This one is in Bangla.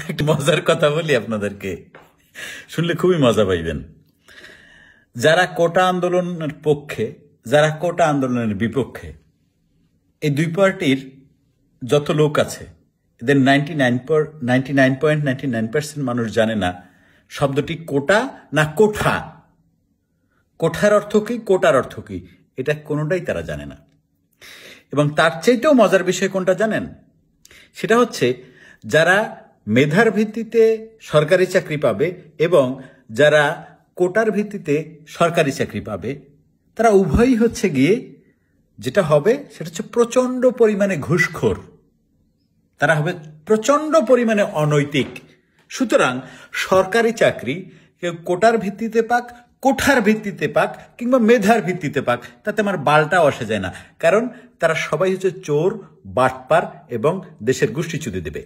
একটা মজার কথা বলি আপনাদেরকে, শুনলে খুবই মজা পাইবেন। যারা কোটা আন্দোলনের পক্ষে, যারা কোটা আন্দোলনের বিপক্ষে, এই দুই পার্টির যত লোক আছে এদের 99.99% মানুষ জানে না শব্দটি কোটা না কোঠা, কোঠার অর্থ কি, কোটার অর্থ কি, এটা কোনোটাই তারা জানে না। এবং তার চাইতেও মজার বিষয় কোনটা জানেন? সেটা হচ্ছে যারা মেধার ভিত্তিতে সরকারি চাকরি পাবে এবং যারা কোটার ভিত্তিতে সরকারি চাকরি পাবে, তারা উভয়ই হচ্ছে গিয়ে যেটা হবে সেটা হচ্ছে প্রচন্ড পরিমাণে ঘুষখোর, তারা হবে প্রচন্ড পরিমাণে অনৈতিক। সুতরাং সরকারি চাকরি কেউ কোটার ভিত্তিতে পাক, কোঠার ভিত্তিতে পাক কিংবা মেধার ভিত্তিতে পাক, তাতে আমার বালটাও আসে যায় না, কারণ তারা সবাই হচ্ছে চোর, বাটপার এবং দেশের গোষ্ঠীচ্যুতি দেবে।